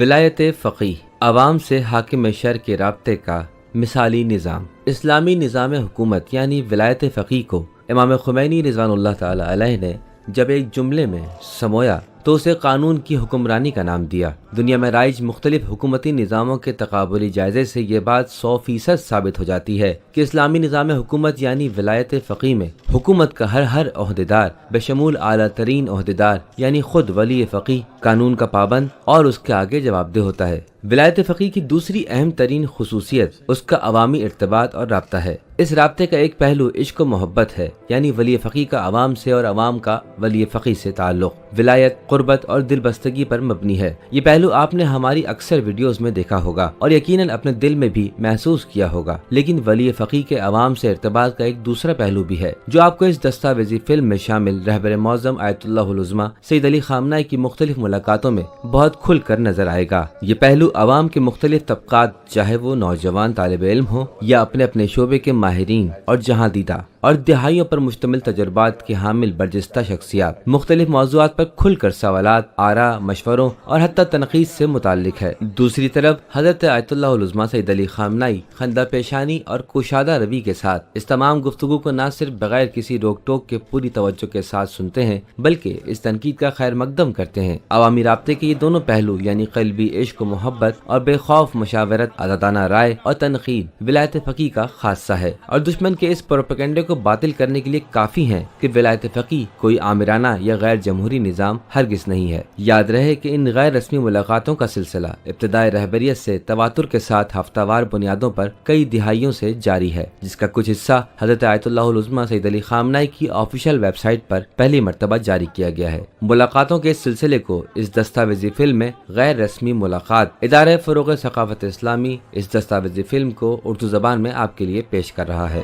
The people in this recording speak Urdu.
ولایت فقیہ، عوام سے حاکم شرع کے رابطے کا مثالی نظام۔ اسلامی نظام حکومت یعنی ولایت فقیہ کو امام خمینی رضوان اللہ تعالی علیہ نے جب ایک جملے میں سمویا تو اسے قانون کی حکمرانی کا نام دیا۔ دنیا میں رائج مختلف حکومتی نظاموں کے تقابلی جائزے سے یہ بات 100% ثابت ہو جاتی ہے کہ اسلامی نظام حکومت یعنی ولایت فقیہ میں حکومت کا ہر عہدیدار بشمول اعلیٰ ترین عہدیدار یعنی خود ولی فقیہ قانون کا پابند اور اس کے آگے جواب دہ ہوتا ہے۔ ولایت فقیہ کی دوسری اہم ترین خصوصیت اس کا عوامی ارتباط اور رابطہ ہے۔ اس رابطے کا ایک پہلو عشق و محبت ہے، یعنی ولی فقیہ کا عوام سے اور عوام کا ولی فقیہ سے تعلق ولایت، قربت اور دل بستگی پر مبنی ہے۔ یہ پہلو آپ نے ہماری اکثر ویڈیوز میں دیکھا ہوگا اور یقیناً اپنے دل میں بھی محسوس کیا ہوگا، لیکن ولی فقیہ کے عوام سے ارتباط کا ایک دوسرا پہلو بھی ہے جو آپ کو اس دستاویزی فلم میں شامل رہبر معظم آیت اللہ العظمیٰ سید علی خامنہ کی مختلف ملاقاتوں میں بہت کھل کر نظر آئے گا۔ یہ پہلو عوام کے مختلف طبقات، چاہے وہ نوجوان طالب علم ہوں یا اپنے شعبے کے ماہرین اور جہاں دیدہ اور دہائیوں پر مشتمل تجربات کے حامل برجستہ شخصیات، مختلف موضوعات پر کھل کر سوالات، آراء، مشوروں اور حتی تنقید سے متعلق ہے۔ دوسری طرف حضرت آیت اللہ العظمیٰ سید علی خامنہ خندہ پیشانی اور کشادہ روی کے ساتھ اس تمام گفتگو کو نہ صرف بغیر کسی روک ٹوک کے پوری توجہ کے ساتھ سنتے ہیں بلکہ اس تنقید کا خیر مقدم کرتے ہیں۔ عوامی رابطے کے یہ دونوں پہلو یعنی قلبی عشق و محبت اور بے خوف مشاورت، آزادانہ رائے اور تنقید ولایت فقیہ کا خاصہ ہے، اور دشمن کے اس پروپیگنڈے کو باطل کرنے کے لیے کافی ہیں کہ ولایت فقیہ کوئی آمرانہ یا غیر جمہوری نظام ہرگز نہیں ہے۔ یاد رہے کہ ان غیر رسمی ملاقاتوں کا سلسلہ ابتدائی رہبریت سے تواتر کے ساتھ ہفتہ وار بنیادوں پر کئی دہائیوں سے جاری ہے، جس کا کچھ حصہ حضرت آیت اللہ العظمیٰ سید علی خامنہ کی آفیشیل ویب سائٹ پر پہلی مرتبہ جاری کیا گیا ہے۔ ملاقاتوں کے اس سلسلے کو اس دستاویزی فلم میں غیر رسمی ملاقات ادارہ فروغ ثقافت اسلامی اس دستاویزی فلم کو اردو زبان میں آپ کے لیے پیش کر رہا ہے۔